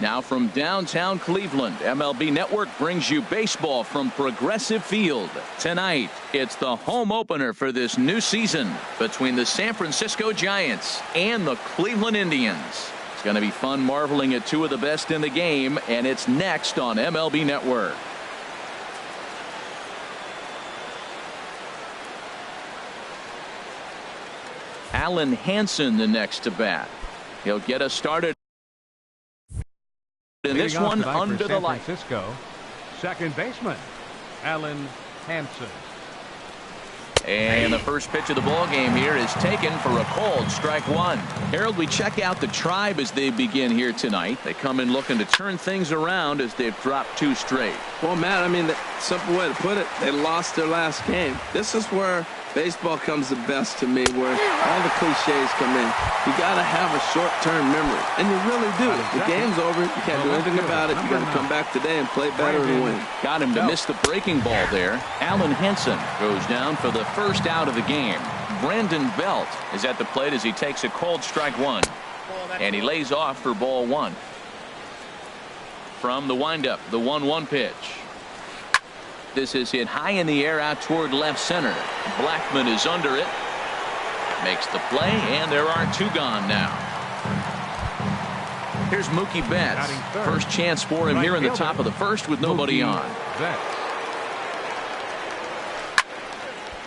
Now from downtown Cleveland, MLB Network brings you baseball from Progressive Field. Tonight, it's the home opener for this new season between the San Francisco Giants and the Cleveland Indians. It's going to be fun marveling at two of the best in the game, and it's next on MLB Network. Alan Hansen the next to bat. He'll get us started in this one under the light. San Francisco, second baseman Alan Hansen. And the first pitch of the ball game here is taken for a called strike one. Harold, we check out the Tribe as they begin here tonight. They come in looking to turn things around as they've dropped two straight. Well, Matt, I mean, the simple way to put it, they lost their last game. This is where baseball comes the best to me, where all the cliches come in. You got to have a short-term memory, and you really do. The game's over. You can't do anything about it. You got to come back today and play better and win. Got him to miss the breaking ball there. Alan Hansen goes down for the first out of the game. Brandon Belt is at the plate as he takes a called strike one, and he lays off for ball one. From the windup, the 1-1 pitch. This is hit high in the air out toward left center. Blackman is under it. Makes the play, and there are two gone now. Here's Mookie Betts. First chance for him here in the top of the first with nobody on.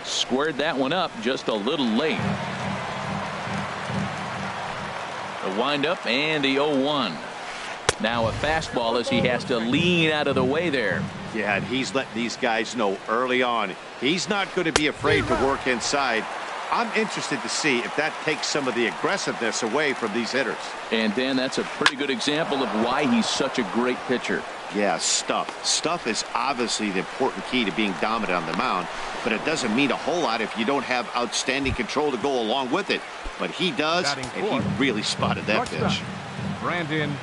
Squared that one up just a little late. The windup and the 0-1. Now a fastball as he has to lean out of the way there. Yeah, and he's letting these guys know early on he's not going to be afraid to work inside. I'm interested to see if that takes some of the aggressiveness away from these hitters. And Dan, that's a pretty good example of why he's such a great pitcher. Yeah, stuff is obviously the important key to being dominant on the mound, but it doesn't mean a whole lot if you don't have outstanding control to go along with it. But he does, and he really spotted that pitch.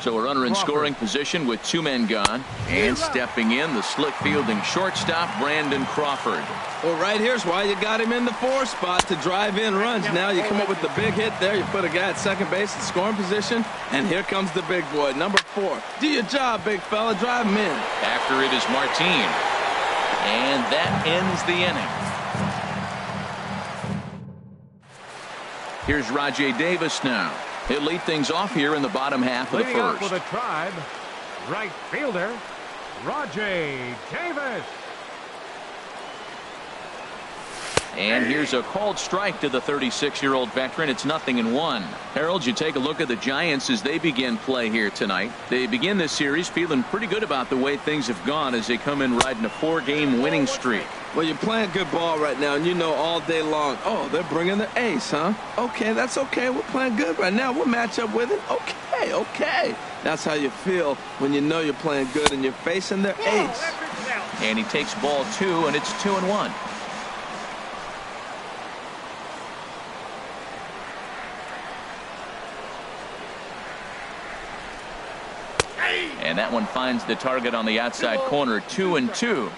So a runner in scoring position with two men gone, and stepping in, the slick fielding shortstop Brandon Crawford. Well, right here's why you got him in the 4 spot, to drive in runs. Now you come up with the big hit there. You put a guy at second base in scoring position, and here comes the big boy, number 4. Do your job, big fella. Drive him in. After it is Martin, and that ends the inning. Here's Rajay Davis now. He'll lead things off here in the bottom half of the first. For the Tribe, right fielder Rajay Davis. And here's a called strike to the 36-year-old veteran. It's 0-1. Harold, you take a look at the Giants as they begin play here tonight. They begin this series feeling pretty good about the way things have gone as they come in riding a 4-game winning streak. Well, you're playing good ball right now, and you know all day long, oh, they're bringing the ace, huh? Okay, that's okay. We're playing good right now. We'll match up with it. Okay. That's how you feel when you know you're playing good and you're facing their ace. And he takes ball 2, and it's 2-1. And that one finds the target on the outside corner, 2-2.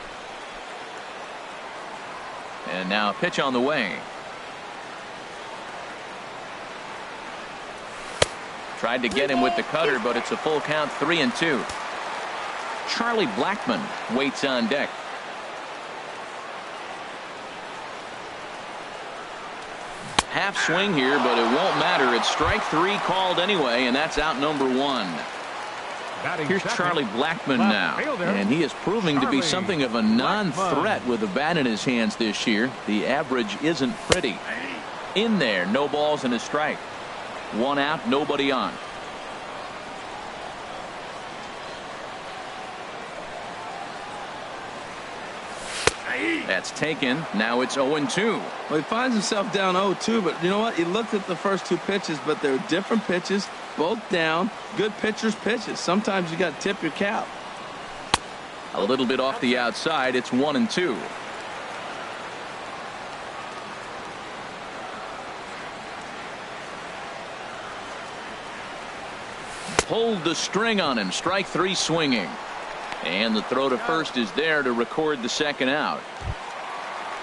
And now a pitch on the way. Tried to get him with the cutter, but it's a full count, 3-2. Charlie Blackman waits on deck. Half swing here, but it won't matter. It's strike 3 called anyway, and that's out number 1. Here's Charlie Blackman now, and he is proving to be something of a non-threat with the bat in his hands this year. The average isn't pretty. In there, no balls and a strike. 1 out, nobody on. That's taken. Now it's 0-2. Well, he finds himself down 0-2, but you know what? He looked at the first 2 pitches, but they're different pitches, both down. Good pitchers' pitches. Sometimes you got to tip your cap. A little bit off the outside. It's 1-2. Pulled the string on him. Strike 3 swinging. And the throw to first is there to record the second out.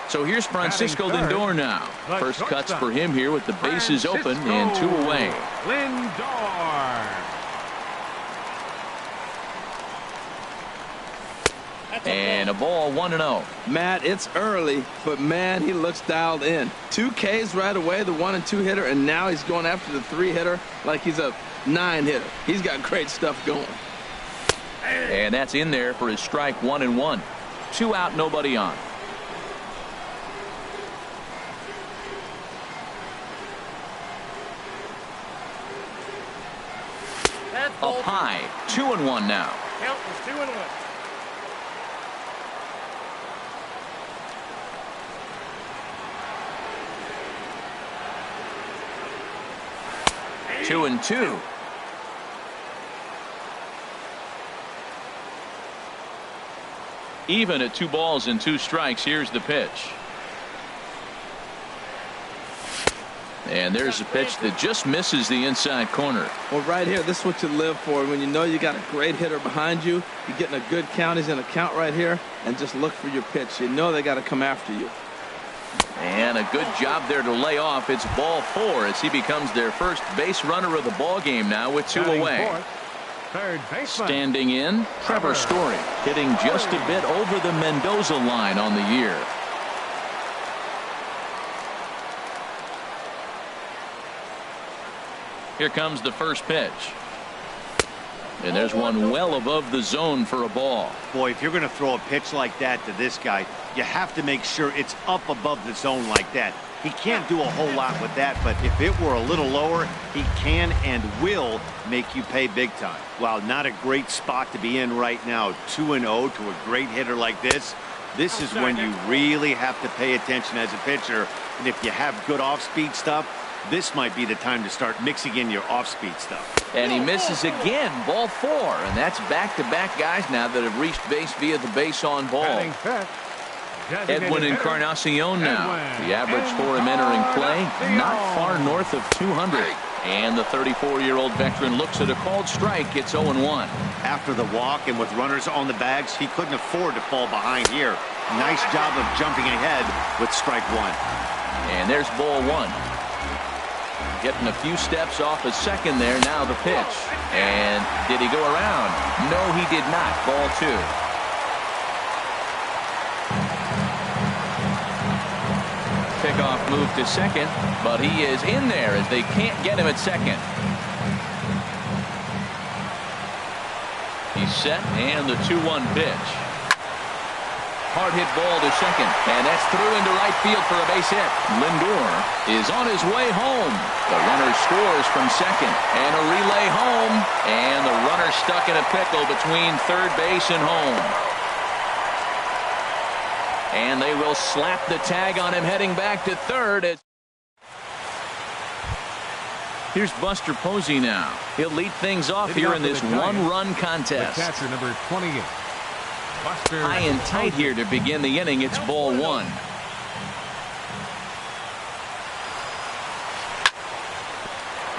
So here's Francisco Lindor now. First cuts for him here with the bases open and 2 away. Lindor. And a ball 1-0. Matt, it's early, but man, he looks dialed in. 2 Ks right away, the 1 and 2 hitter, and now he's going after the 3 hitter like he's a 9 hitter. He's got great stuff going. And that's in there for his strike 1-1. 2 out, nobody on. Up high, 2-1 now. Count was 2-1. 2-2. Even at 2 balls and 2 strikes. Here's the pitch. And there's a pitch that just misses the inside corner. Well, right here, this is what you live for. When you know you got a great hitter behind you, you're getting a good count. He's in a count right here, and just look for your pitch. You know they got to come after you. And a good job there to lay off. It's ball 4 as he becomes their first base runner of the ball game now with 2 away. Third baseman. Standing in, Trevor Story, hitting just a bit over the Mendoza line on the year. Here comes the first pitch. And there's one well above the zone for a ball. Boy, if you're going to throw a pitch like that to this guy, you have to make sure it's up above the zone like that. He can't do a whole lot with that, but if it were a little lower, he can and will make you pay big time. Wow, not a great spot to be in right now. 2-0 to a great hitter like this. This is when you really have to pay attention as a pitcher. And if you have good off-speed stuff, this might be the time to start mixing in your off-speed stuff. And he misses again, ball 4. And that's back-to-back guys now that have reached base via the base on ball. Edwin Encarnacion now. The average for him entering play, not far north of 200. And the 34-year-old veteran looks at a called strike. It's 0-1. After the walk and with runners on the bags, he couldn't afford to fall behind here. Nice job of jumping ahead with strike 1. And there's ball 1. Getting a few steps off a second there. Now the pitch. And did he go around? No, he did not. Ball 2. Pickoff move to second, but he is in there as they can't get him at second. He's set, and the 2-1 pitch. Hard hit ball to second, and that's through into right field for a base hit. Lindor is on his way home. The runner scores from second, and a relay home, and the runner stuck in a pickle between third base and home. And they will slap the tag on him heading back to third. Here's Buster Posey now. He'll lead things off here in this one-run contest. The catcher, number 28. Buster High and tight here to begin the inning. It's ball 1.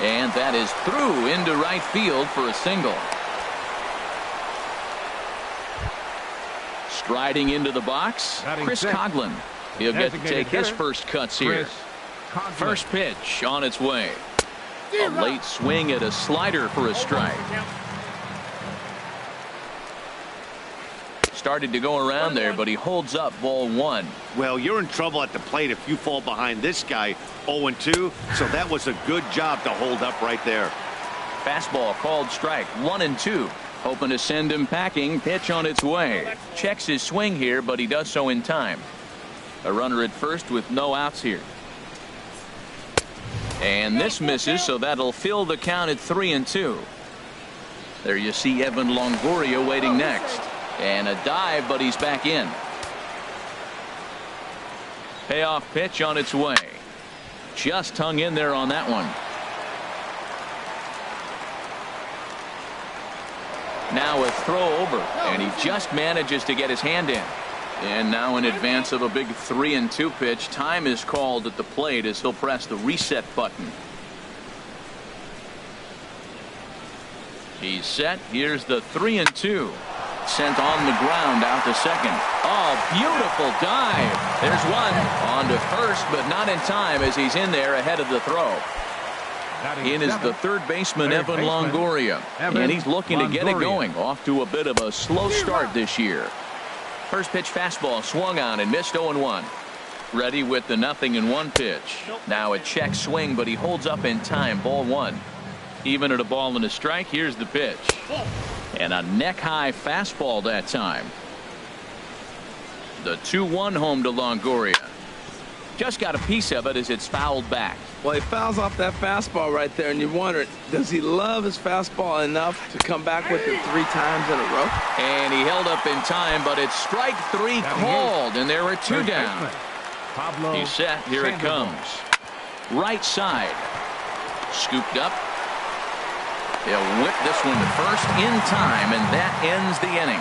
And that is through into right field for a single. Striding into the box, Chris Coghlan. He'll get to take his first cuts here. First pitch on its way. A late swing at a slider for a strike. Started to go around there, but he holds up ball 1. Well, you're in trouble at the plate if you fall behind this guy 0-2, so that was a good job to hold up right there. Fastball called strike, 1-2. Hoping to send him packing. Pitch on its way. Checks his swing here, but he does so in time. A runner at first with no outs here. And this misses, so that'll fill the count at 3-2. There you see Evan Longoria waiting next. And a dive, but he's back in. Payoff pitch on its way. Just hung in there on that one. Now a throw over, and he just manages to get his hand in. And now in advance of a big 3-2 pitch, time is called at the plate as he'll press the reset button. He's set. Here's the 3-2. Sent on the ground out to second. Oh, beautiful dive. There's one on to first, but not in time as he's in there ahead of the throw. In is the third baseman, Evan Longoria. And he's looking to get it going. Off to a bit of a slow start this year. First pitch fastball swung on and missed 0-1. Ready with the 0-1 pitch. Now a check swing, but he holds up in time. Ball 1. Even at a ball and a strike. Here's the pitch. And a neck high fastball that time. The 2-1 home to Longoria. Just got a piece of it as it's fouled back. Well, he fouls off that fastball right there, and you wonder, does he love his fastball enough to come back with it 3 times in a row? And he held up in time, but it's strike 3 called, and there are 2 down. He's set. Here it comes. Right side. Scooped up. He'll whip this one to first in time, and that ends the inning.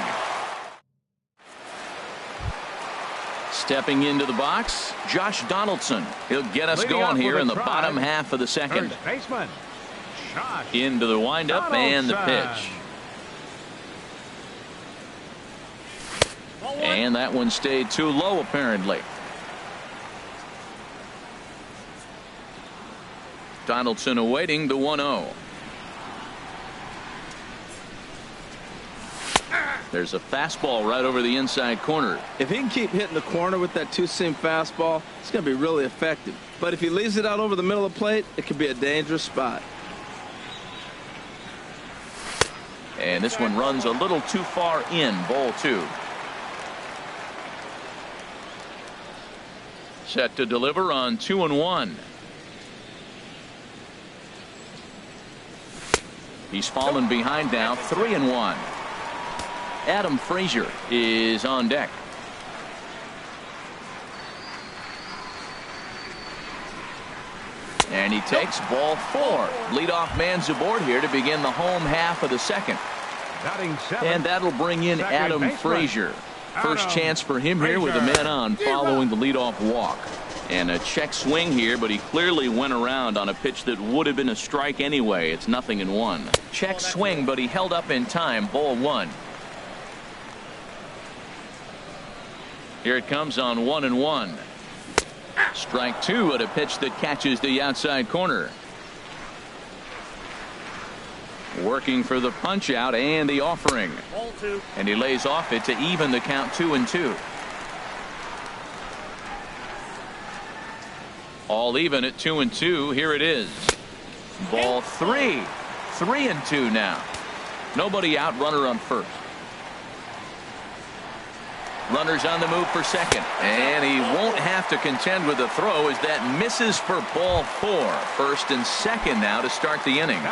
Stepping into the box, Josh Donaldson. He'll get us going here in the bottom half of the second. Into the windup and the pitch. And that one stayed too low, apparently. Donaldson awaiting the 1-0. There's a fastball right over the inside corner. If he can keep hitting the corner with that 2-seam fastball, it's going to be really effective. But if he leaves it out over the middle of the plate, it could be a dangerous spot. And this one runs a little too far in. Ball 2. Set to deliver on 2-1. He's fallen behind now. 3-1. Adam Frazier is on deck. And he takes ball 4. Leadoff man's aboard here to begin the home half of the second. And that'll bring in Adam Frazier. First chance for him here with a man on following the leadoff walk. And a check swing here, but he clearly went around on a pitch that would have been a strike anyway. It's 0-1. Check swing, but he held up in time. Ball 1. Here it comes on 1-1. Strike 2 at a pitch that catches the outside corner. Working for the punch out and the offering. And he lays off it to even the count 2-2. All even at 2-2. Here it is. Ball 3. 3-2 now. Nobody out. Runner on first. Runners on the move for second. And he won't have to contend with the throw as that misses for ball 4. First and second now to start the inning.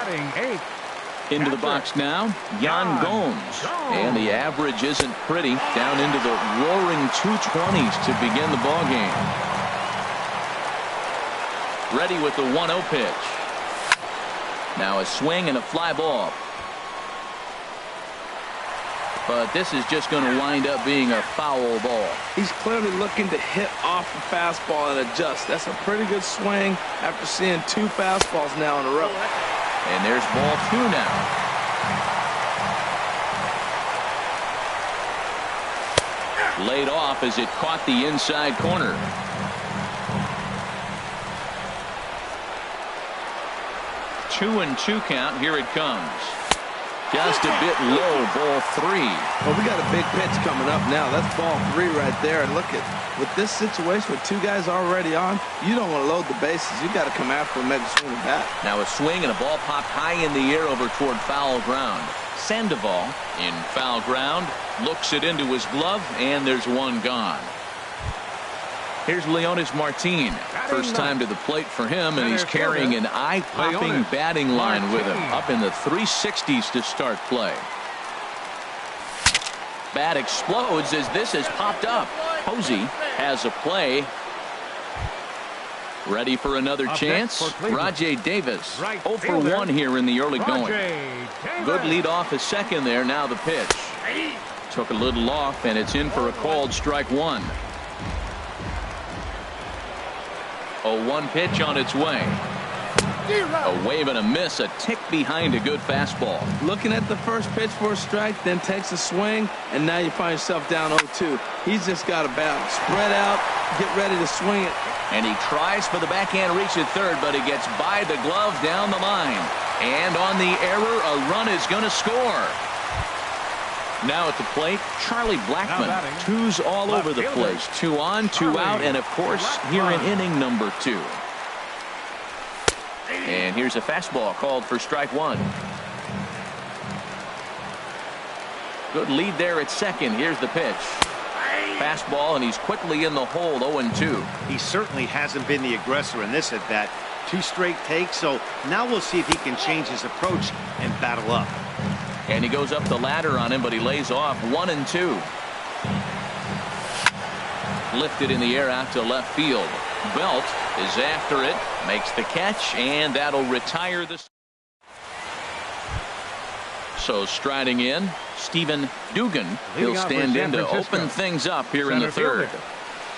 Into the box now, Yan Gomes. And the average isn't pretty. Down into the roaring 220s to begin the ball game. Ready with the 1-0 pitch. Now a swing and a fly ball. But this is just going to wind up being a foul ball. He's clearly looking to hit off the fastball and adjust. That's a pretty good swing after seeing 2 fastballs now in a row. And there's ball 2 now. Laid off as it caught the inside corner. Two and 2 count. Here it comes. Just a bit low. Ball 3. Well, we got a big pitch coming up now. That's ball 3 right there. And look at, with this situation with 2 guys already on, you don't want to load the bases. You got to come after him, make a swing and bat. Now a swing and a ball popped high in the air over toward foul ground. Sandoval in foul ground, looks it into his glove, and there's one gone. Here's Leonis Martin. First time to the plate for him, and he's carrying an eye-popping batting line with him. Up in the 360s to start play. Bat explodes as this has popped up. Posey has a play. Ready for another chance? Rajay Davis. 0 for 1 here in the early going. Good lead off his second there. Now the pitch. Took a little off, and it's in for a called strike 1. A 1 pitch on its way. A wave and a miss, a tick behind a good fastball. Looking at the first pitch for a strike, then takes a swing, and now you find yourself down 0-2. He's just got a bat. Spread out, get ready to swing it. And he tries for the backhand reach at third, but he gets by the glove down the line. And on the error, a run is going to score. Now at the plate, Charlie Blackmon. Twos all over the place. 2 on, 2 out, and of course, here in inning number 2. And here's a fastball called for strike 1. Good lead there at second. Here's the pitch. Fastball, and he's quickly in the hole, 0-2. He certainly hasn't been the aggressor in this at bat. 2 straight takes, so now we'll see if he can change his approach and battle up. And he goes up the ladder on him, but he lays off 1-2. Lifted in the air out to left field. Belt is after it, makes the catch, and that'll retire this. So striding in, Stephen Dugan. He'll stand in to open things up here in the third.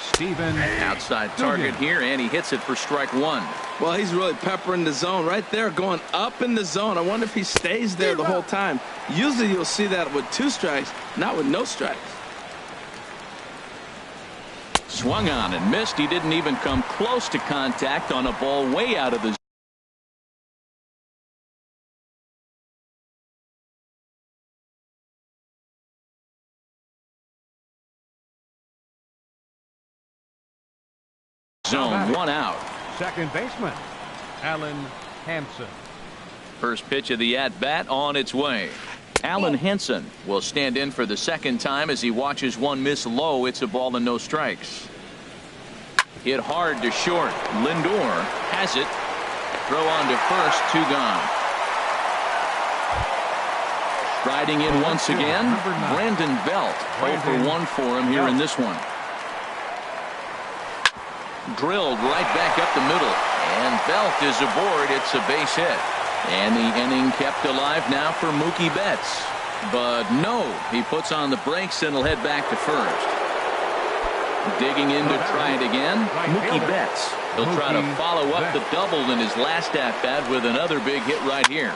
Stephen. Outside target here, and he hits it for strike 1. Well, he's really peppering the zone right there, going up in the zone. I wonder if he stays there the whole time. Usually you'll see that with 2 strikes, not with no strikes. Swung on and missed. He didn't even come close to contact on a ball way out of the zone. 1 out. Second baseman, Alan Hansen. First pitch of the at-bat on its way. Alan Hansen will stand in for the second time as he watches one miss low. It's a ball and no strikes. Hit hard to short. Lindor has it. Throw on to first. 2 gone. Striding in once again, Brandon Belt. 0 for 1 for him here in this one. Drilled right back up the middle, and Belt is aboard. It's a base hit, and the inning kept alive now for Mookie Betts. But no, he puts on the brakes and will head back to first. Digging in to try it again, Mookie Betts. He'll try to follow up the double in his last at bat with another big hit right here.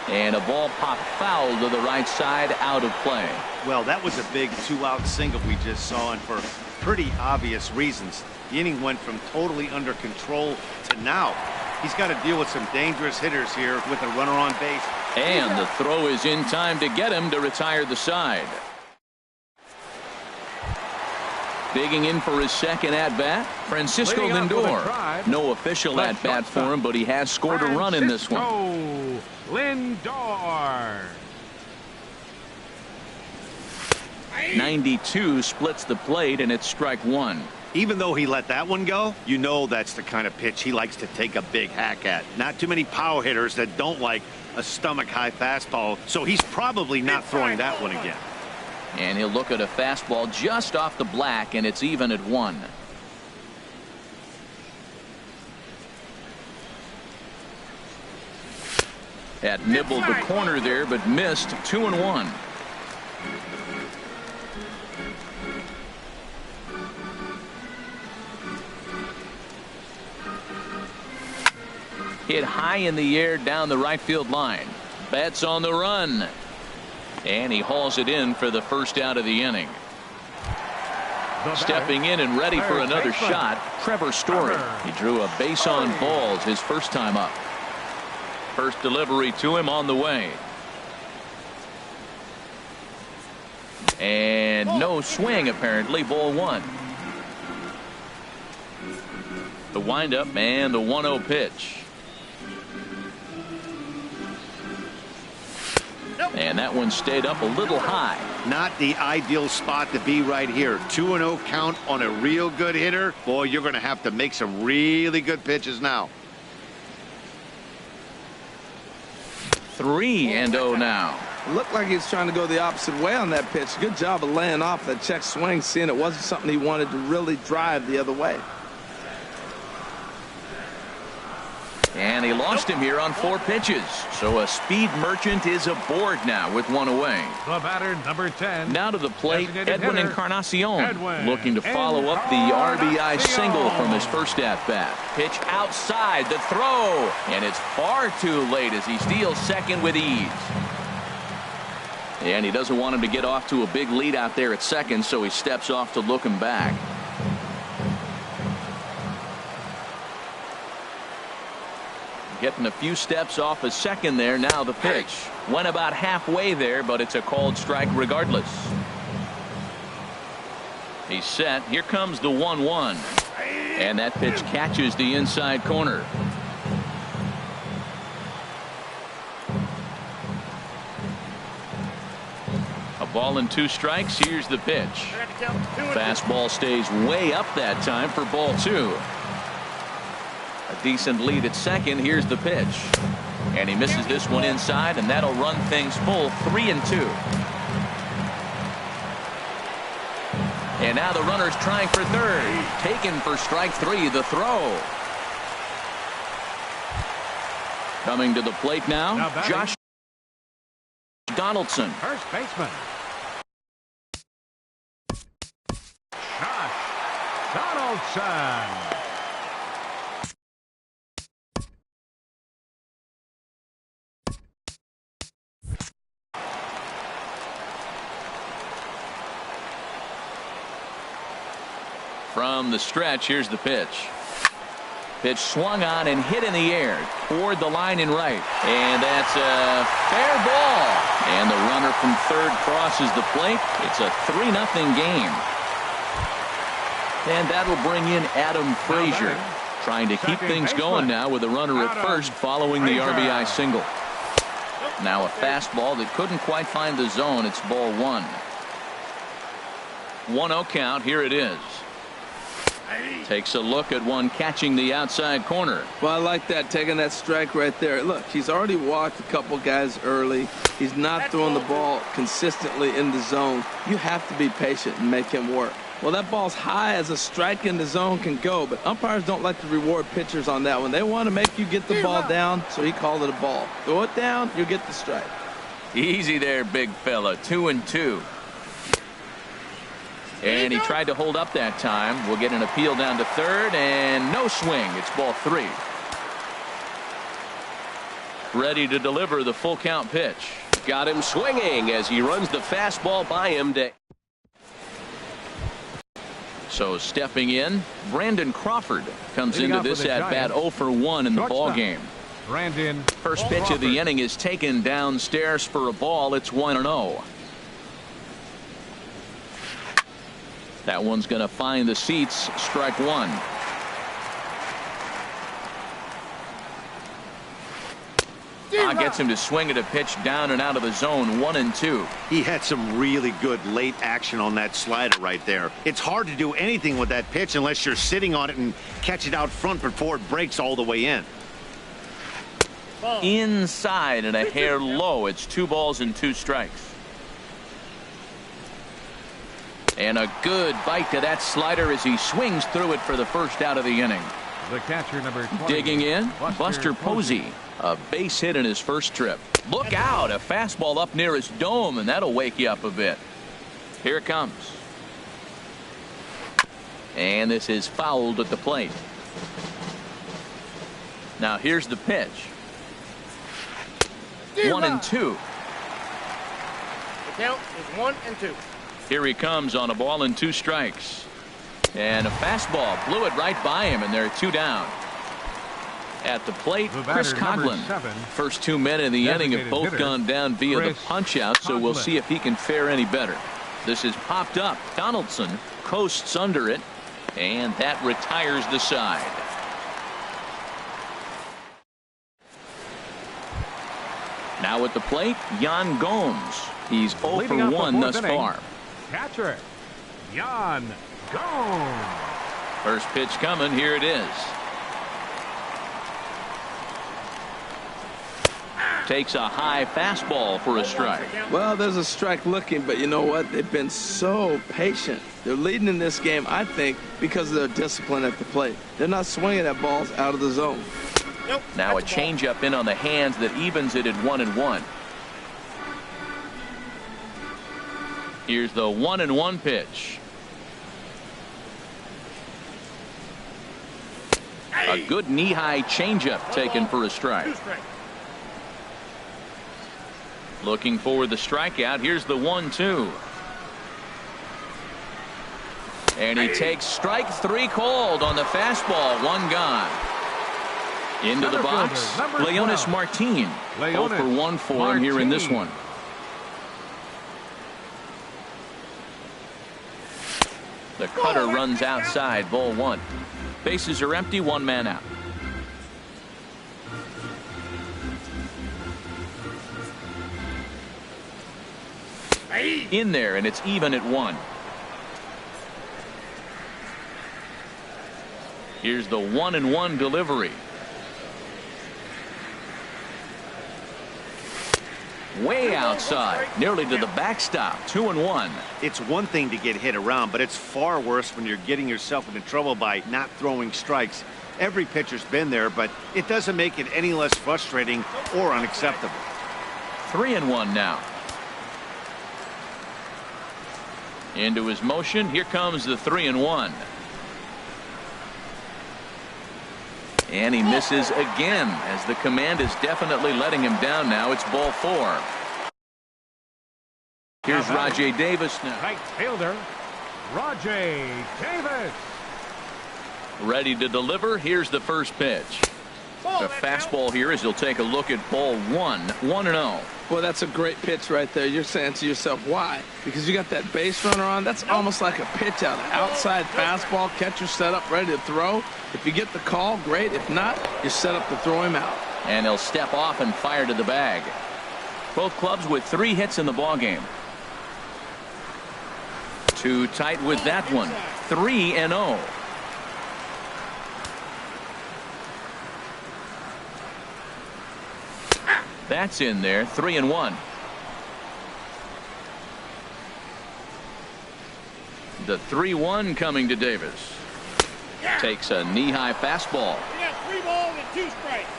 And a ball popped foul to the right side, out of play. Well, that was a big 2-out single we just saw, and for pretty obvious reasons. The inning went from totally under control to now. He's got to deal with some dangerous hitters here with a runner on base. And the throw is in time to get him to retire the side. Digging in for his second at-bat, Francisco Lindor. No official at-bat for him, but he has scored a run in this one. Lindor. 92 splits the plate, and it's strike 1. Even though he let that one go, you know that's the kind of pitch he likes to take a big hack at. Not too many power hitters that don't like a stomach-high fastball, so he's probably not throwing that one again. And he'll look at a fastball just off the black, and it's even at 1. That nibbled the corner there, but missed. 2-1. Hit high in the air down the right field line. Betts on the run. And he hauls it in for the first out of the inning. Stepping in and ready for another shot, Trevor Story. He drew a base on balls his first time up. First delivery to him on the way. And no swing, apparently. Ball 1. The windup and the 1-0 pitch. And that one stayed up a little high. Not the ideal spot to be right here. 2-0 count on a real good hitter. Boy, you're going to have to make some really good pitches now. 3-0 now. Looked like he was trying to go the opposite way on that pitch. Good job of laying off that check swing, seeing it wasn't something he wanted to really drive the other way. And he lost him here on 4 pitches. So a speed merchant is aboard now with 1 away. The batter, number 10. Now to the plate, Edwin Encarnacion. Looking to follow up the RBI single from his first at-bat. Pitch outside, the throw. And it's far too late as he steals second with ease. And he doesn't want him to get off to a big lead out there at second, so he steps off to look him back. Getting a few steps off a second there. Now the pitch. Went about halfway there, but it's a called strike regardless. He's set. Here comes the 1-1. And that pitch catches the inside corner. A ball and 2 strikes. Here's the pitch. Fastball stays way up that time for ball 2. A decent lead at second. Here's the pitch. And he misses this one inside, and that'll run things full 3-2. And now the runner's trying for third. Taken for strike 3, the throw. Coming to the plate now Josh Donaldson. First baseman. Josh Donaldson. From the stretch, here's the pitch. Pitch swung on and hit in the air toward the line and right. And that's a fair ball. And the runner from third crosses the plate. It's a 3-0 game. And that'll bring in Adam Frazier, trying to keep things going now with a runner at first following the RBI single. Now a fastball that couldn't quite find the zone. It's ball 1. 1-0 count. Here it is. Takes a look at one catching the outside corner. Well, I like that, taking that strike right there. Look, he's already walked a couple guys early. He's not throwing the ball consistently in the zone. You have to be patient and make him work. Well, that ball's high as a strike in the zone can go, but umpires don't like to reward pitchers on that one. They want to make you get the ball down, so he called it a ball. Throw it down, you get the strike. Easy there, big fella. 2-2. And he tried to hold up that time. We'll get an appeal down to third, and no swing. It's ball 3. Ready to deliver the full count pitch. Got him swinging as he runs the fastball by him. So stepping in, Brandon Crawford comes into this at bat 0 for 1 in the ball game. Brandon First pitch of the inning is taken downstairs for a ball. It's 1-0. That one's going to find the seats. Strike 1. Gets him to swing at a pitch down and out of the zone. 1-2. He had some really good late action on that slider right there. It's hard to do anything with that pitch unless you're sitting on it and catch it out front before it breaks all the way in. Inside and a hair low. It's 2 balls and 2 strikes. And a good bite to that slider as he swings through it for the first out of the inning. The catcher, number 20. Digging in, Buster Posey. A base hit in his first trip. Look out, a fastball up near his dome, and that'll wake you up a bit. Here it comes. And this is fouled at the plate. Now here's the pitch. 1-2. The count is 1-2. Here he comes on a ball and 2 strikes. And a fastball blew it right by him, and there are 2 down. At the plate, Chris Coughlin. First 2 men in the inning have both gone down via the punch out, so we'll see if he can fare any better. This is popped up. Donaldson coasts under it, and that retires the side. Now at the plate, Yan Gomes. He's 0 for 1 thus far. Catcher, Yan Gomes. First pitch coming. Here it is. Takes a high fastball for a strike. Well, there's a strike looking, but you know what? They've been so patient. They're leading in this game, I think, because of their discipline at the plate. They're not swinging at balls out of the zone. Nope, now a changeup in on the hands that evens it at 1-1. Here's the 1-1 pitch. A good knee-high changeup taken for a strike. Looking for the strikeout. Here's the 1-2. And he takes strike 3 called on the fastball. 1 gone. Into the box, Leonis Martin. 0 for 1 for him here in this one. The cutter runs outside, ball 1. Bases are empty, 1 man out. In there, and it's even at 1. Here's the 1-1 delivery. Way outside, nearly to the backstop. 2-1. It's one thing to get hit around, but it's far worse when you're getting yourself into trouble by not throwing strikes. Every pitcher's been there, but it doesn't make it any less frustrating or unacceptable. 3-1 now. Into his motion. Here comes the 3-1. And he misses again, as the command is definitely letting him down now. It's ball 4. Here's Rajay Davis now. Right fielder, Rajay Davis. Ready to deliver. Here's the first pitch. A fastball here as he'll take a look at ball 1. 1-0. Well, that's a great pitch right there. You're saying to yourself, why? Because you got that base runner on. That's almost like a pitch out. Outside fastball, catcher set up, ready to throw. If you get the call, great. If not, you're set up to throw him out. And he'll step off and fire to the bag. Both clubs with 3 hits in the ballgame. Too tight with that one. 3-0. That's in there. 3-1. The 3-1 coming to Davis. Takes a knee-high fastball. We got 3 balls and 2 strikes.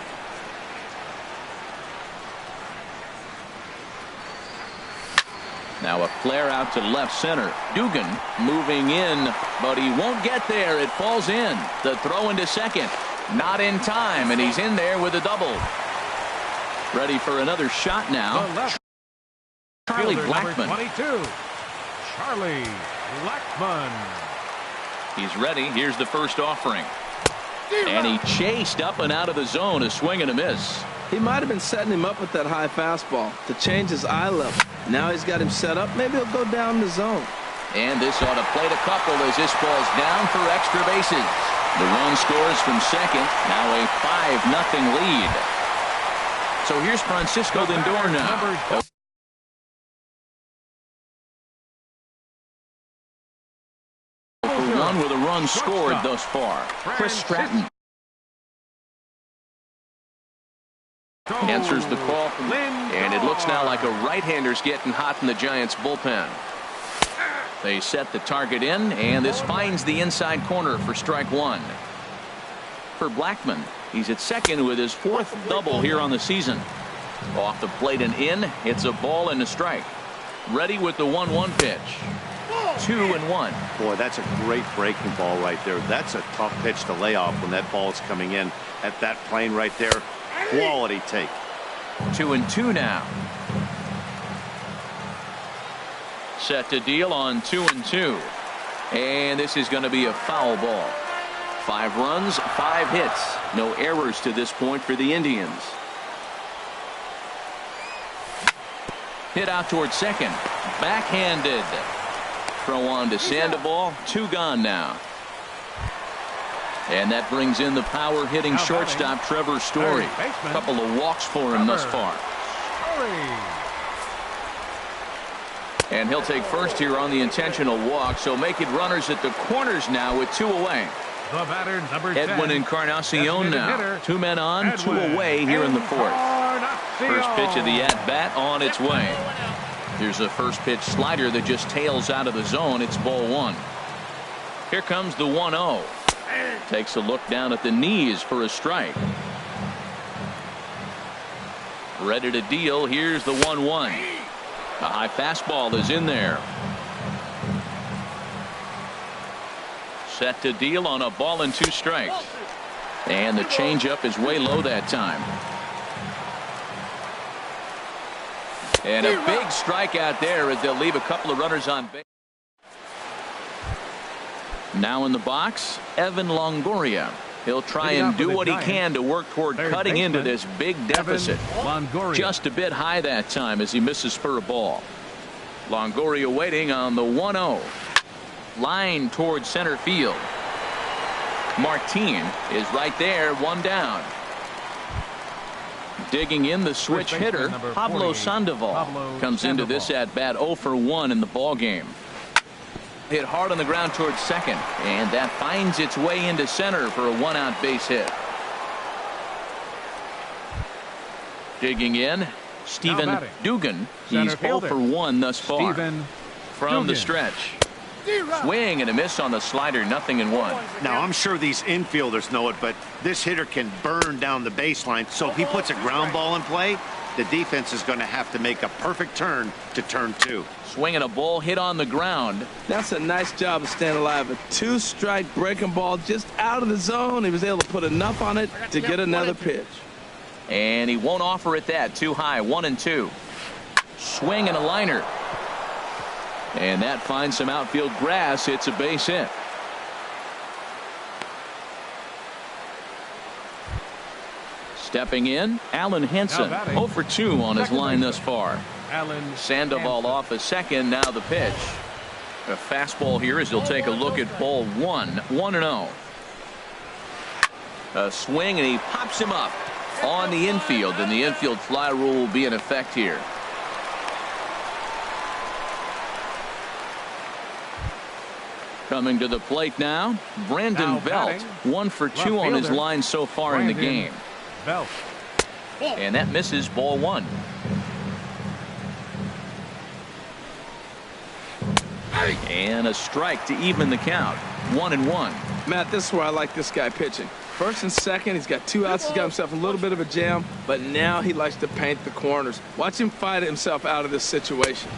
Now a flare out to left center. Dugan moving in, but he won't get there. It falls in. The throw into second. Not in time, and he's in there with a double. Ready for another shot now. Charlie Blackmon. 22. Charlie Blackmon. He's ready. Here's the first offering. And he chased up and out of the zone. A swing and a miss. He might have been setting him up with that high fastball to change his eye level. Now he's got him set up. Maybe he'll go down the zone. And this ought to plate a couple as this ball's down for extra bases. The run scores from second. Now a 5-0 lead. So here's Francisco Lindor now. For 1 with a run scored thus far. Chris Stratton answers the call, and it looks now like a right-hander's getting hot in the Giants bullpen. They set the target in, and this finds the inside corner for strike 1. For Blackmon, he's at second with his 4th double here on the season. Off the plate and in, it's a ball and a strike. Ready with the 1-1 pitch. 2-1. Boy, that's a great breaking ball right there. That's a tough pitch to lay off when that ball is coming in at that plane right there. Quality take. 2-2 now. Set to deal on 2-2. And this is going to be a foul ball. 5 runs, 5 hits. No errors to this point for the Indians. Hit out towards second. Backhanded. Throw on to Sandoval. 2 gone now. And that brings in the power hitting shortstop Trevor Story. A couple of walks for him thus far. And he'll take first here on the intentional walk. So make it runners at the corners now with 2 away. The batter, number 10. Edwin Encarnacion now. 2 men on, 2 away here in the 4th. First pitch of the at-bat on its way. Here's a first pitch slider that just tails out of the zone. It's ball 1. Here comes the 1-0. Takes a look down at the knees for a strike. Ready to deal. Here's the 1-1. A high fastball is in there. Set to deal on a ball and 2 strikes. And the changeup is way low that time. And a big strikeout there as they'll leave a couple of runners on base. Now in the box, Evan Longoria. He'll try and do what he can to work toward cutting into this big deficit. Just a bit high that time as he misses for a ball. Longoria waiting on the 1-0. Line towards center field. Martin is right there, one down. Digging in the switch hitter, Pablo Sandoval comes into this at bat 0 for 1 in the ball game. Hit hard on the ground towards second, and that finds its way into center for a 1-out base hit. Digging in, Stephen Dugan. He's 0 for 1 thus far from the stretch. Swing and a miss on the slider, 0-1. Now, I'm sure these infielders know it, but this hitter can burn down the baseline. So if he puts a ground ball in play, the defense is going to have to make a perfect turn to turn 2. Swinging a ball hit on the ground. That's a nice job of staying alive. A 2-strike breaking ball just out of the zone. He was able to put enough on it to get another pitch. And he won't offer it that. Too high, 1-2. Swing and a liner. And that finds some outfield grass. It's a base hit. Stepping in, Alan Henson, 0 for 2 on his line thus far. Sandoval off a second, now the pitch. A fastball here as he'll take a look at ball 1, 1-0. A swing and he pops him up on the infield, and the infield fly rule will be in effect here. Coming to the plate now, Brandon Belt, 1 for 2 on his line so far in the game. And that misses ball 1. And a strike to even the count, 1-1. Matt, this is where I like this guy pitching. First and second, he's got 2 outs. He's got himself a little bit of a jam, but now he likes to paint the corners. Watch him fight himself out of this situation.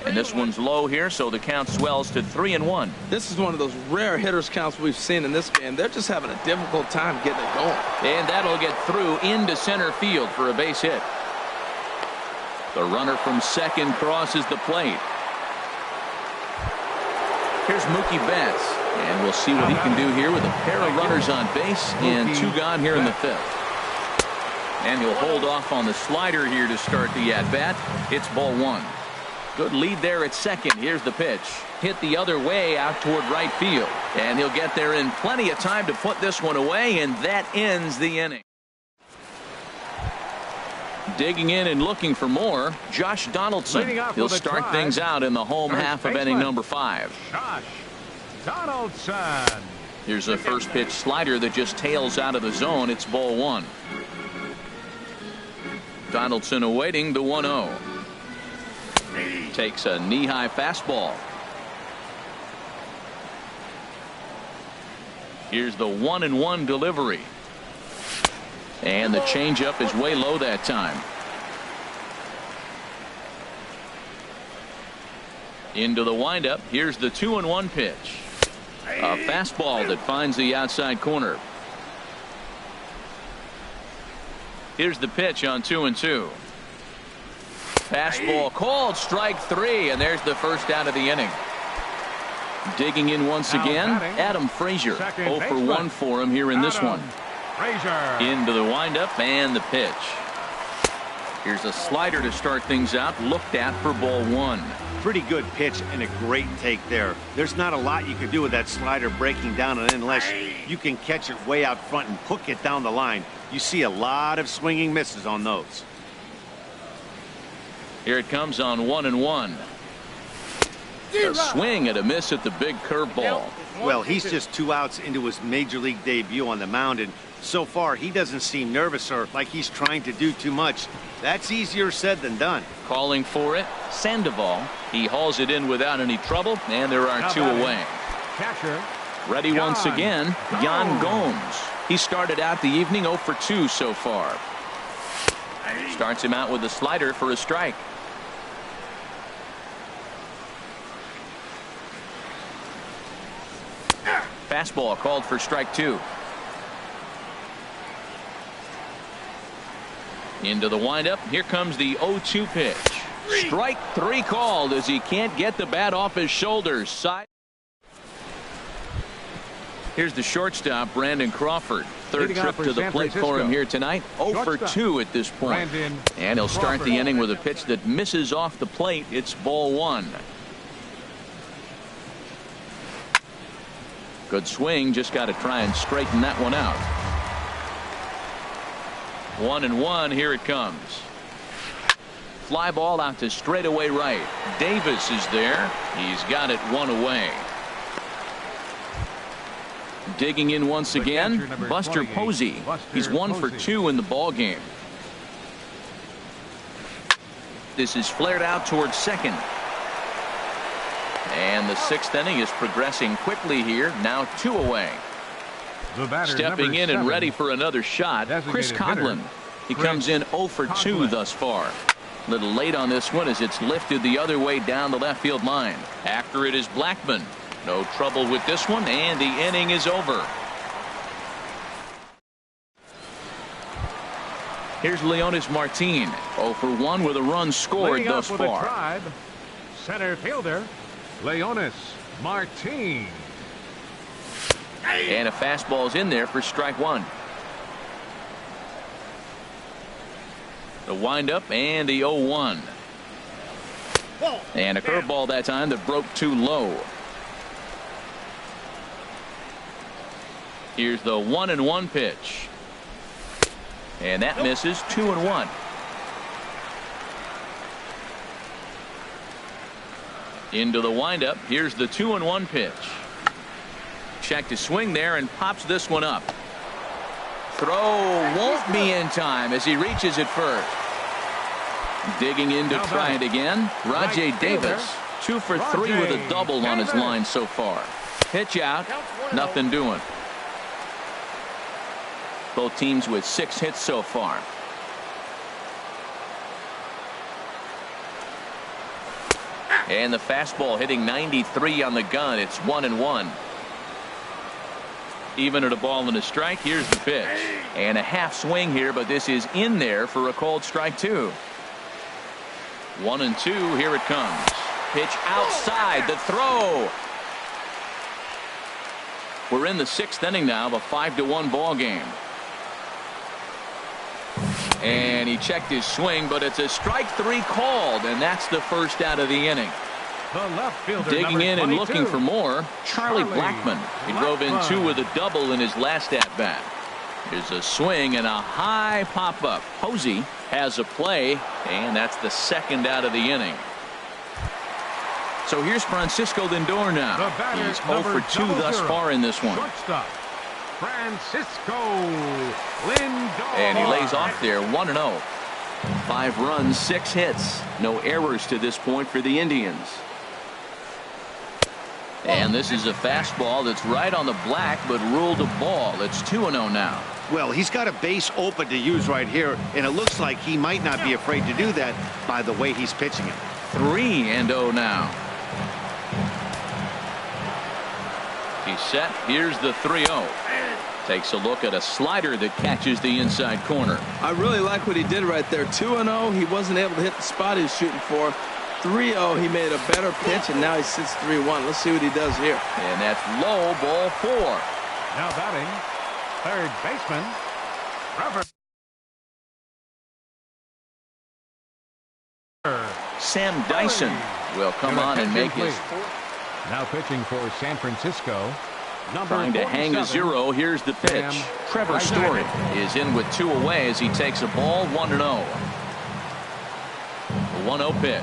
And this one's low here, so the count swells to 3-1. This is one of those rare hitters counts we've seen in this game. They're just having a difficult time getting it going. And that'll get through into center field for a base hit. The runner from second crosses the plate. Here's Mookie Betts, and we'll see what he can do here with a pair of runners on base and 2 gone here in the 5th. And he'll hold off on the slider here to start the at-bat. It's ball 1. Good lead there at second. Here's the pitch. Hit the other way out toward right field. And he'll get there in plenty of time to put this one away, and that ends the inning. Digging in and looking for more, Josh Donaldson. He'll start things out in the home half of inning number 5. Josh Donaldson. Here's a first pitch slider that just tails out of the zone. It's ball 1. Donaldson awaiting the 1-0. Takes a knee-high fastball. Here's the 1-1 delivery. And the changeup is way low that time. Into the windup. Here's the 2-1 pitch. A fastball that finds the outside corner. Here's the pitch on 2-2. Fastball called, strike 3, and there's the first out of the inning. Digging in once again, Adam Frazier. 0 for 1 for him here in this one. Into the windup and the pitch. Here's a slider to start things out, looked at for ball 1. Pretty good pitch and a great take there. There's not a lot you can do with that slider breaking down, and unless you can catch it way out front and hook it down the line, you see a lot of swinging misses on those. Here it comes on 1-1. A swing and a miss at the big curveball. Well, he's just 2 outs into his major league debut on the mound, and so far he doesn't seem nervous or like he's trying to do too much. That's easier said than done. Calling for it, Sandoval. He hauls it in without any trouble, and there are 2 away. Catcher. Ready once again, Yan Gomes. He started out the evening 0 for 2 so far. Starts him out with a slider for a strike. Fastball called for strike 2. Into the windup. Here comes the 0-2 pitch. Strike 3 called as he can't get the bat off his shoulders. Here's the shortstop, Brandon Crawford. Third Leading trip off to the San plate for Francisco. him here tonight. 0 for Shortstop, 2 at this point. Brandon And he'll start Crawford. the inning with a pitch that misses off the plate. It's ball 1. Good swing. Just got to try and straighten that one out. 1-1. Here it comes. Fly ball out to straightaway right. Davis is there. He's got it 1 away. Digging in once again, Buster Posey. He's 1 for 2 in the ball game. This is flared out towards second. And the 6th inning is progressing quickly here. Now 2 away. Stepping in and ready for another shot, Chris Coghlan. He comes in 0 for 2 thus far. A little late on this one as it's lifted the other way down the left field line. After it is Blackmon. No trouble with this one, and the inning is over. Here's Leonis Martin, 0 for 1 with a run scored thus far. Tribe, center fielder, Leonis Martin. And a fastball's in there for strike 1. The windup and the 0-1. And a curveball that time that broke too low. Here's the 1-1 pitch. And that misses. 2-1. Into the windup. Here's the 2-1 pitch. Check to swing there and pops this one up. Throw won't be in time as he reaches it first. Digging in to try it again. Rajay Davis. 2 for 3 with a double on his line so far. Pitch out. Nothing doing. Both teams with 6 hits so far. And the fastball hitting 93 on the gun. It's 1-1. Even at a ball and a strike. Here's the pitch. And a half swing here, but this is in there for a called strike 2. 1-2. Here it comes. Pitch outside. The throw. We're in the 6th inning now of a 5-1 ball game. And he checked his swing, but it's a strike 3 called, and that's the first out of the inning. The left fielder, digging in and 22. looking for more, Charlie Blackmon. He drove in 2 with a double in his last at bat. Here's a swing and a high pop up. Posey has a play, and that's the 2nd out of the inning. So here's Francisco Lindor now. He's 0 for 2 thus far in this one. Shortstop, Francisco Lindor. And he lays off there 1-0. 5 runs, 6 hits. No errors to this point for the Indians. And this is a fastball that's right on the black, but ruled a ball. It's 2-0 now. Well, he's got a base open to use right here, and it looks like he might not be afraid to do that by the way he's pitching it. 3-0 now. He's set. Here's the 3-0. Takes a look at a slider that catches the inside corner. I really like what he did right there. 2-0. He wasn't able to hit the spot he was shooting for. 3-0. He made a better pitch, and now he sits 3-1. Let's see what he does here. And that's low, ball 4. Now batting, third baseman, Robert. Sam Dyson will come on and make his Now pitching for San Francisco. Trying to hang a 0. Here's the pitch. Trevor Story is in with 2 away as he takes a ball. 1-0. The 1-0 pitch.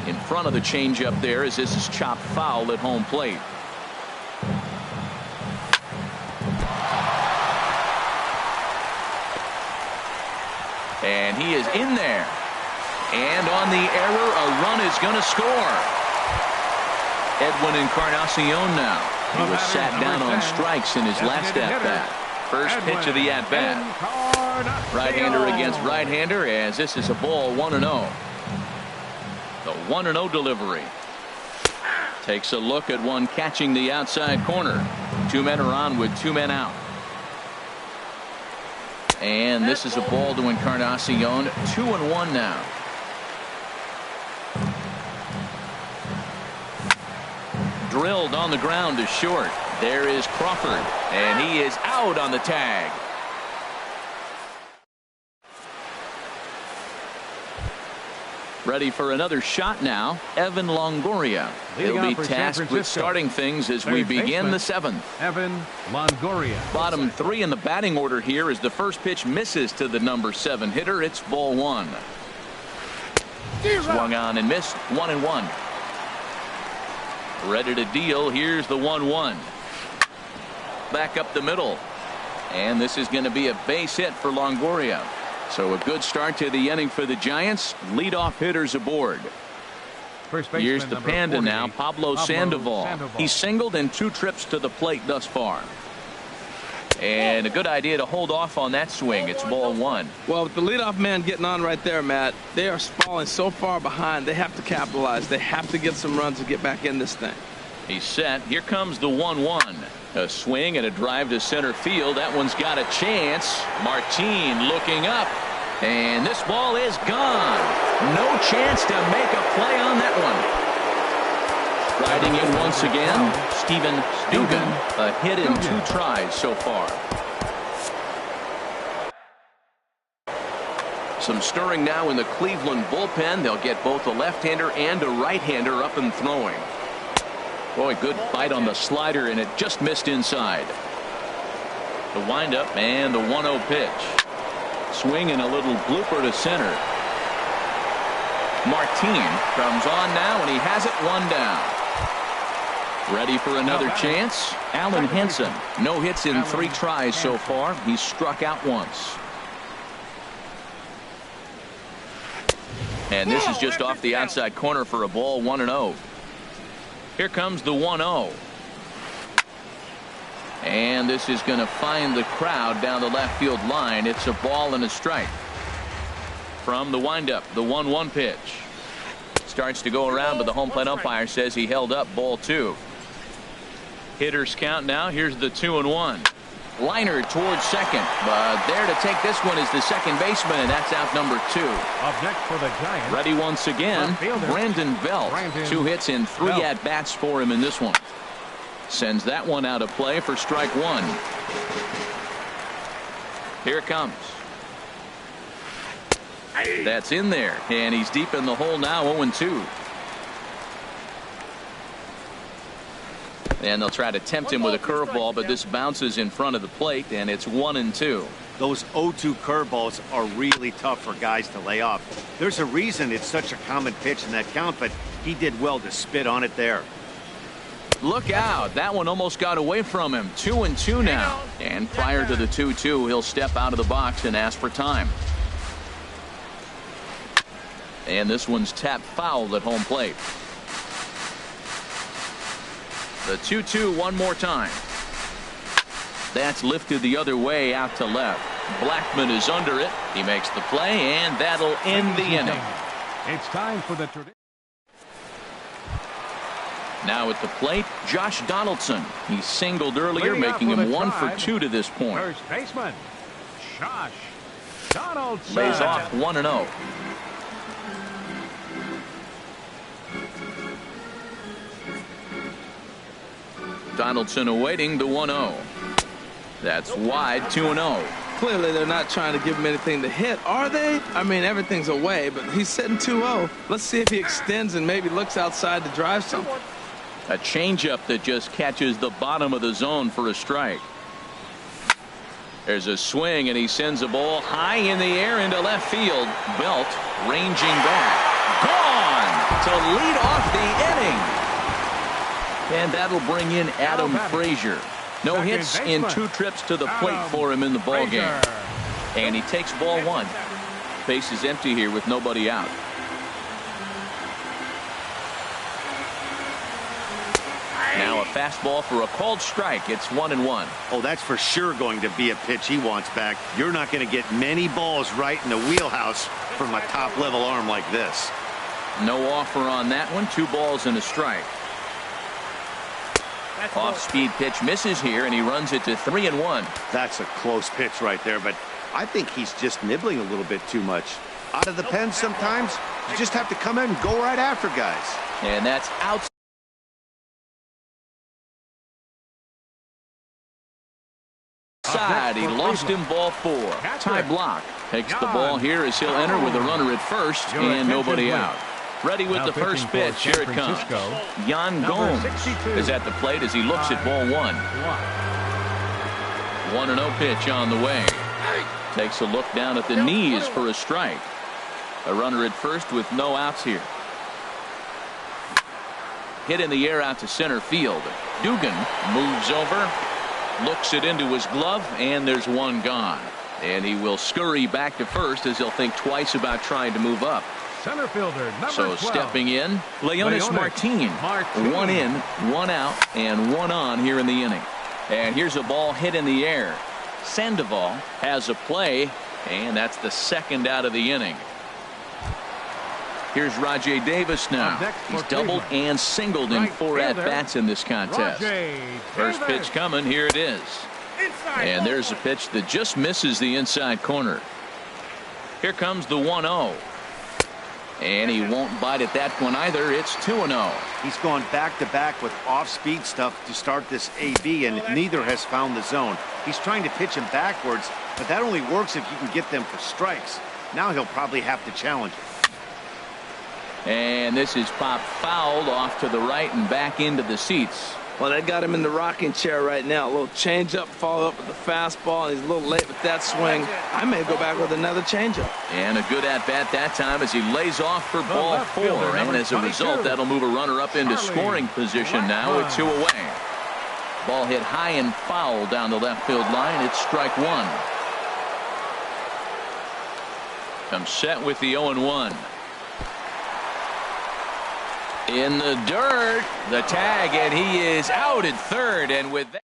In front of the changeup there as this is chopped foul at home plate. And he is in there. And on the error, a run is going to score. Edwin Encarnacion now. He was sat down on strikes in his last at-bat. First pitch of the at-bat. Right-hander against right-hander as this is a ball. 1-0. The 1-0 delivery. Takes a look at one catching the outside corner. 2 men are on with 2 men out. And this is a ball to Encarnacion. 2-1 now. drilled on the ground to short. There is Crawford, and he is out on the tag. Ready for another shot now, Evan Longoria. He'll be tasked with starting things as we begin the seventh. Evan Longoria. Bottom three in the batting order here as the first pitch misses to the number 7 hitter. It's ball 1. Swung on and missed. 1-1. Ready to deal. Here's the 1-1. Back up the middle. And this is going to be a base hit for Longoria. So a good start to the inning for the Giants. Leadoff hitters aboard. Here's the Panda now, Pablo Sandoval. He singled in 2 trips to the plate thus far. And a good idea to hold off on that swing. It's ball 1. Well, with the leadoff man getting on right there, Matt, they are falling so far behind. They have to capitalize. They have to get some runs to get back in this thing. He's set. Here comes the 1-1. A swing and a drive to center field. That one's got a chance. Martin looking up. And this ball is gone. No chance to make a play on that one. Riding in once again, Steven Dugan. A hit in 2 tries so far. Some stirring now in the Cleveland bullpen. They'll get both a left-hander and a right-hander up and throwing. Boy, good bite on the slider, and it just missed inside. The windup and the 1-0 pitch. Swing and a little blooper to center. Martin comes on now, and he has it 1 down. Ready for another chance. Allen Henson. No hits in 3 tries so far. He's struck out once. And this is just off the outside corner for a ball. 1-0. Here comes the 1-0. And this is going to find the crowd down the left field line. It's a ball and a strike. From the windup, the 1-1 pitch. Starts to go around, but the home plate umpire says he held up. Ball 2. Hitters count now. Here's the 2-1. Liner towards second, but there to take this one is the second baseman, and that's out number 2. Up next for the Giants. Ready once again, Brandon Belt. 2 hits in 3 at-bats for him in this one. Sends that one out of play for strike 1. Here it comes. That's in there, and he's deep in the hole now. 0-2. And they'll try to tempt him with a curveball, but this bounces in front of the plate, and it's 1-2. Those 0-2 curveballs are really tough for guys to lay off. There's a reason it's such a common pitch in that count, but he did well to spit on it there. Look out. That one almost got away from him. 2-2 now. And prior to the 2-2, he'll step out of the box and ask for time. And this one's tapped foul at home plate. The 2-2 one more time. That's lifted the other way out to left. Blackman is under it. He makes the play, and that'll end the inning. It's time for the tradition. Now at the plate, Josh Donaldson. He singled earlier, making him 1 for 2 to this point. First baseman, Josh Donaldson. Lays off 1-0. Donaldson awaiting the 1-0. That's wide. 2-0. Clearly they're not trying to give him anything to hit, are they? I mean, everything's away, but he's sitting 2-0. Let's see if he extends and maybe looks outside to drive something. A changeup that just catches the bottom of the zone for a strike. There's a swing, and he sends a ball high in the air into left field. Belt ranging back. Gone to lead off the inning. And that'll bring in Adam Frazier. No hits in 2 trips to the plate for him in the ball game. And he takes ball 1. Base is empty here with nobody out. Now a fastball for a called strike. It's 1-1. Oh, that's for sure going to be a pitch he wants back. You're not going to get many balls right in the wheelhouse from a top-level arm like this. No offer on that one. 2 balls and a strike. Off-speed pitch misses here, and he runs it to 3-1. That's a close pitch right there, but I think he's just nibbling a little bit too much. Out of the pen sometimes, you just have to come in and go right after guys. And that's out. cost him ball 4. Ty Block takes the ball here as he'll enter with a runner at first and nobody out. Ready with the first pitch. Here it comes. Yan Gomes is at the plate as he looks at ball 1. 1-0 pitch on the way. Takes a look down at the knees for a strike. A runner at first with no outs here. Hit in the air out to center field. Dugan moves over, looks it into his glove, and there's one gone. And he will scurry back to first as he'll think twice about trying to move up. Center fielder, number 12. Stepping in, Leonis Martin. 1 in, 1 out, and 1 on here in the inning. And here's a ball hit in the air. Sandoval has a play, and that's the second out of the inning. Here's Rajay Davis now. He's doubled and singled in 4 at-bats in this contest. First pitch coming. Here it is. And there's a pitch that just misses the inside corner. Here comes the 1-0. And he won't bite at that one either. It's 2-0. He's gone back-to-back with off-speed stuff to start this AB, and neither has found the zone. He's trying to pitch him backwards, but that only works if you can get them for strikes. Now he'll probably have to challenge it. And this is popped fouled off to the right and back into the seats. Well, that got him in the rocking chair right now. A little changeup, follow up with the fastball. He's a little late with that swing. I may go back with another changeup. And a good at-bat that time as he lays off for ball 4. And as a result, that'll move a runner up into scoring position now with 2 away. Ball hit high and foul down the left field line. It's strike 1. Comes set with the 0-1. In the dirt, the tag, and he is out at third. And with that,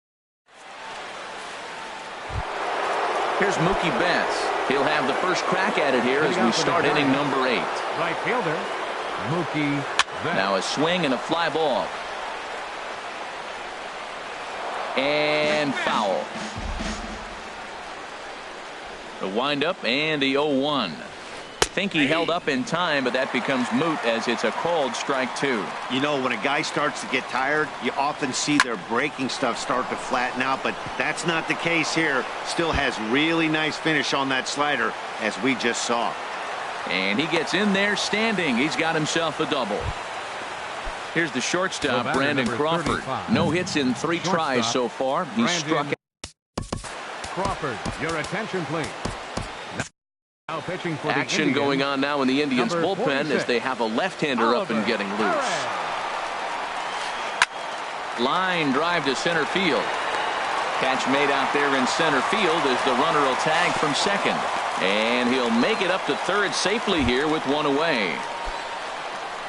here's Mookie Betts. He'll have the first crack at it here as we start inning number 8. Right fielder, Mookie Betts. Now a swing and a fly ball. And foul. The windup and the 0-1. I think he held up in time, but that becomes moot as it's a called strike 2. You know, when a guy starts to get tired, you often see their breaking stuff start to flatten out, but that's not the case here. Still has really nice finish on that slider, as we just saw. And he gets in there standing. He's got himself a double. Here's the shortstop, Brandon Crawford. 35. No hits in 3 tries so far. He's struck out. Crawford, your attention, please. Now pitching for Action going on now in the Indians bullpen as they have a left-hander up and getting loose. Line drive to center field. Catch made out there in center field as the runner will tag from second. And he'll make it up to third safely here with 1 away.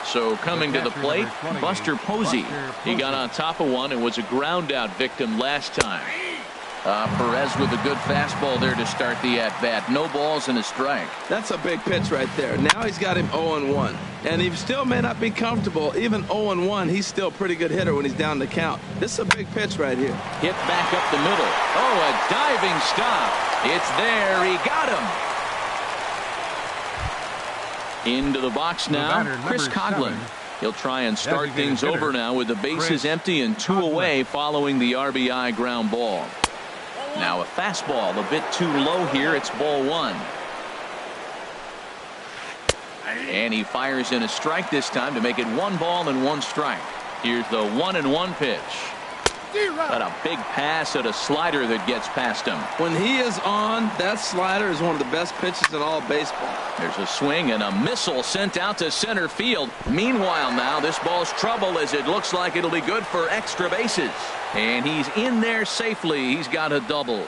So coming to the plate, Buster Posey. He got on top of one and was a ground out victim last time. Perez with a good fastball there to start the at-bat. No balls and a strike. That's a big pitch right there. Now he's got him 0-1. And he still may not be comfortable. Even 0-1, he's still a pretty good hitter when he's down the count. This is a big pitch right here. Hit back up the middle. Oh, a diving stop. It's there. He got him. Into the box now, Chris Coghlan. He'll try and start things over now with the bases empty and 2 away following the RBI ground ball. Now a fastball a bit too low here. It's ball 1. And he fires in a strike this time to make it 1 ball and 1 strike. Here's the 1-1 pitch. But a big pass at a slider that gets past him. When he is on, that slider is one of the best pitches in all baseball. There's a swing and a missile sent out to center field. Meanwhile now this ball's trouble as it looks like it'll be good for extra bases. And he's in there safely. He's got a double.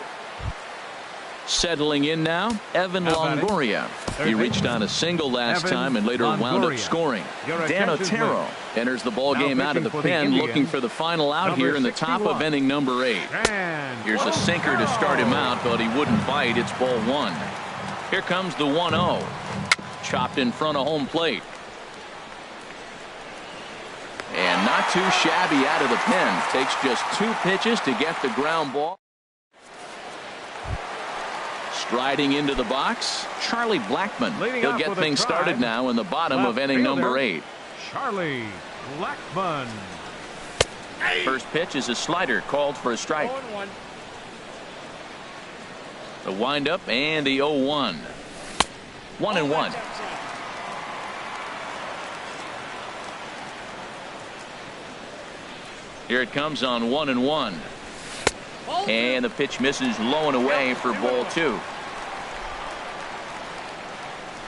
Settling in now, Evan Longoria. He reached on a single last time and later wound up scoring. Dan Otero enters the ball game out of the pen, looking for the final out here in the top of inning number 8. Here's a sinker to start him out, but he wouldn't bite. It's ball 1. Here comes the 1-0. Chopped in front of home plate. And not too shabby out of the pen. Takes just 2 pitches to get the ground ball. Striding into the box, Charlie Blackmon. He'll get things started now in the bottom of inning number 8. Charlie Blackmon. First pitch is a slider called for a strike. The windup and the 0-1. 1-1. Here it comes on 1-1. And the pitch misses low and away for ball 2.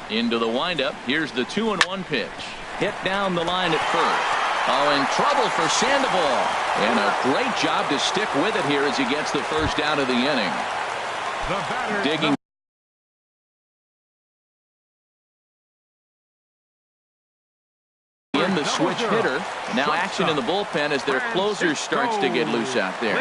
Into the windup. Here's the 2-1 pitch. Hit down the line at first. Oh, in trouble for Sandoval. And a great job to stick with it here as he gets the first out of the inning. Digging in the switch hitter. Now action in the bullpen as their closer starts to get loose out there.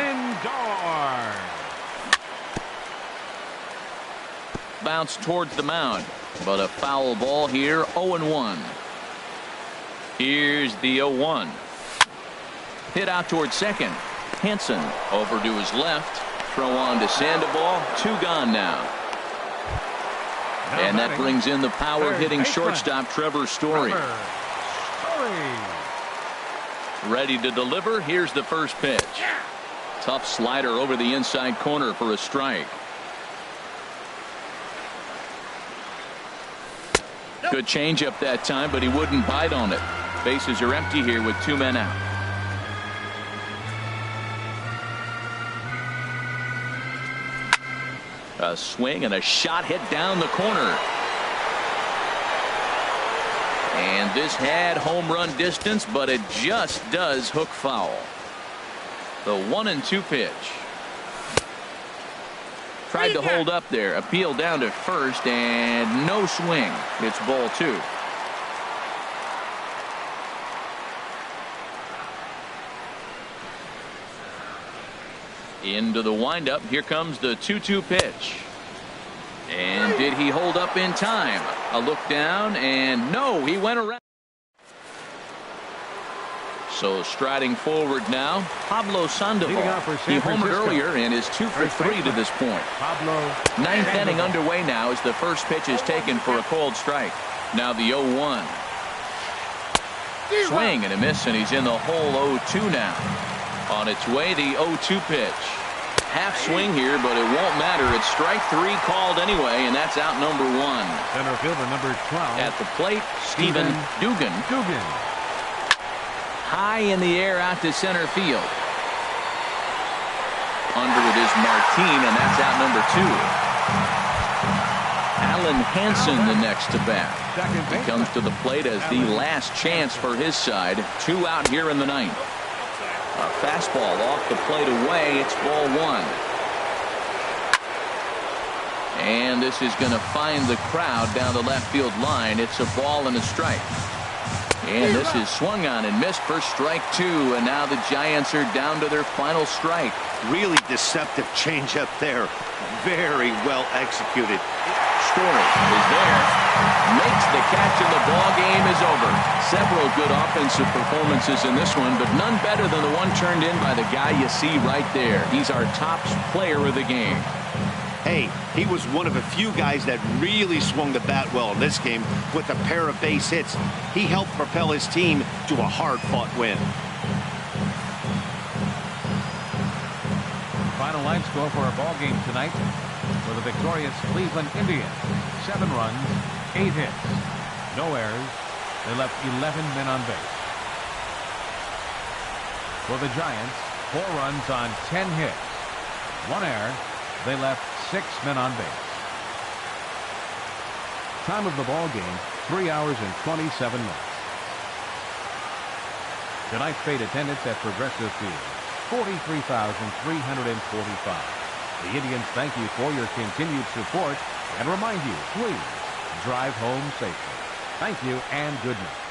Bounce towards the mound, but a foul ball here. 0-1. Here's the 0-1. Hit out towards second. Hansen over to his left. Throw on to Sandoval. 2 gone now. And that brings in the power hitting shortstop Trevor Story. Ready to deliver. Here's the first pitch. Tough slider over the inside corner for a strike. Good changeup that time, but he wouldn't bite on it. Bases are empty here with 2 men out. A swing and a shot hit down the corner. And this had home run distance, but it just does hook foul. The 1-2 pitch. Tried to hold up there. Appeal down to first and no swing. It's ball 2. Into the windup. Here comes the 2-2 pitch. And did he hold up in time? A look down, and no, he went around. So striding forward now, Pablo Sandoval. He homered earlier and is 2 for 3 to this point. Ninth inning underway now as the first pitch is taken for a called strike. Now the 0-1. Swing and a miss, and he's in the hole. 0-2 now. On its way, the 0-2 pitch. Half swing here, but it won't matter. It's strike 3 called anyway, and that's out number 1. Center fielder number 12. At the plate, Stephen Dugan. High in the air out to center field. Under it is Martin, and that's out number 2. Alan Hansen the next to bat. He comes to the plate as the last chance for his side. 2 out here in the 9th. A fastball off the plate away. It's ball 1. And this is going to find the crowd down the left field line. It's a ball and a strike. And this is swung on and missed for strike 2. And now the Giants are down to their final strike. Really deceptive changeup there. Very well executed. Story is there. Makes the catch, and the ball game is over. Several good offensive performances in this one, but none better than the one turned in by the guy you see right there. He's our top player of the game. Hey, he was one of a few guys that really swung the bat well in this game with a pair of base hits. He helped propel his team to a hard-fought win. Final line score for our ball game tonight for the victorious Cleveland Indians. 7 runs, 8 hits, no errors. They left 11 men on base. For the Giants, 4 runs on 10 hits, 1 error. They left 6 men on base. Time of the ball game, 3 hours and 27 minutes. Tonight's paid attendance at Progressive Field, 43,345. The Indians thank you for your continued support and remind you, please drive home safely. Thank you and good night.